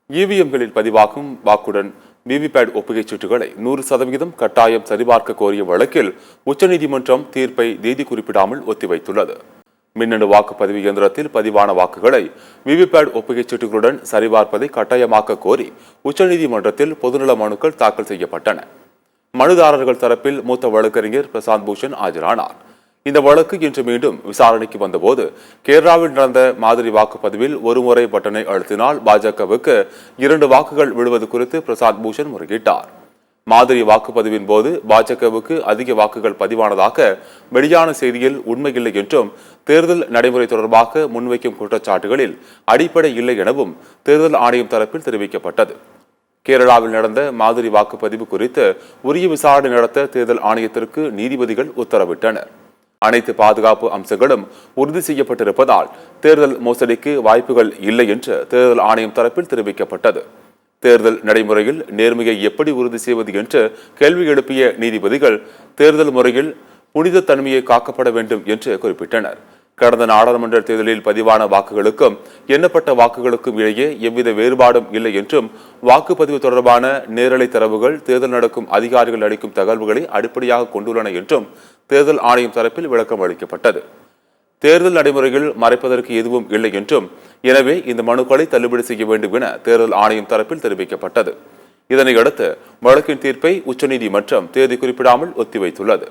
இவிஎம்களில் பதிவாகும் வாக்குடன் விவிபேட் ஒப்புகைச் சீட்டுகளை 100% கட்டாயம் சரிபார்க்க கோரிய வழக்கில் உச்சநீதிமன்றம் தீர்ப்பை தேதி குறிப்பிடாமல் ஒத்திவைத்துள்ளது. மின்னணு வாக்குப்பதிவு இயந்திரத்தில் பதிவான வாக்குகளை விவிபேட் ஒப்புகைச் சீட்டுகளுடன் சரிபார்ப்பதை கட்டாயமாக்க கோரி உச்சநீதிமன்றத்தில் பொதுநல மனுக்கள் தாக்கல் செய்யப்பட்டன. மனுதாரர்கள் தரப்பில் மூத்த வழக்கறிஞர் பிரசாந்த் பூஷன் ஆஜரானார். இந்த வழக்கு இன்று மீண்டும் விசாரணைக்கு வந்தபோது கேரளாவில் நடந்த மாதிரி வாக்குப்பதிவில் ஒருமுறை பட்டனை அழுத்தினால் பாஜகவுக்கு 2 வாக்குகள் விழுவது குறித்து பிரசாந்த் பூஷன் முறையிட்டார். மாதிரி வாக்குப்பதிவின் போது பாஜகவுக்கு அதிக வாக்குகள் பதிவானதாக வெளியான செய்தியில் உண்மையில்லை என்றும் தேர்தல் நடைமுறை தொடர்பாக முன்வைக்கும் குற்றச்சாட்டுகளில் அடிப்படை இல்லை எனவும் தேர்தல் ஆணையம் தரப்பில் தெரிவிக்கப்பட்டது. கேரளாவில் நடந்த மாதிரி வாக்குப்பதிவு குறித்து உரிய விசாரணை நடத்த தேர்தல் ஆணையத்திற்கு நீதிபதிகள் உத்தரவிட்டனர். அனைத்து பாதுகாப்பு அம்சங்களும் உறுதி செய்யப்பட்டிருப்பதால் தேர்தல் மோசடிக்கு வாய்ப்புகள் இல்லை என்று தேர்தல் ஆணையம் தரப்பில் தெரிவிக்கப்பட்டது. தேர்தல் நடைமுறையில் நேர்மையை எப்படி உறுதி செய்வது என்று கேள்வி எழுப்பிய நீதிபதிகள் தேர்தல் முறையில் புனித தன்மையை காக்கப்பட வேண்டும் என்று குறிப்பிட்டனர். கடந்த நாடாளுமன்ற தேர்தலில் பதிவான வாக்குகளுக்கும் எண்ணப்பட்ட வாக்குகளுக்கும் இடையே எவ்வித வேறுபாடும் இல்லை என்றும் வாக்குப்பதிவு தொடர்பான நேரலை தரவுகள் தேர்தல் நடக்கும் அதிகாரிகள் அளிக்கும் தகவல்களை அடிப்படையாக கொண்டுள்ளன என்றும் தேர்தல் ஆணையம் தரப்பில் விளக்கம் அளிக்கப்பட்டது. தேர்தல் நடைமுறையில் மறைப்பதற்கு எதுவும் இல்லை என்றும் எனவே இந்த மனுக்களை தள்ளுபடி செய்ய வேண்டும் என தேர்தல் ஆணையம் தரப்பில் தெரிவிக்கப்பட்டது. இதனையடுத்து வழக்கின் தீர்ப்பை உச்சநீதிமன்றம் தேதி குறிப்பிடாமல் ஒத்திவைத்துள்ளது.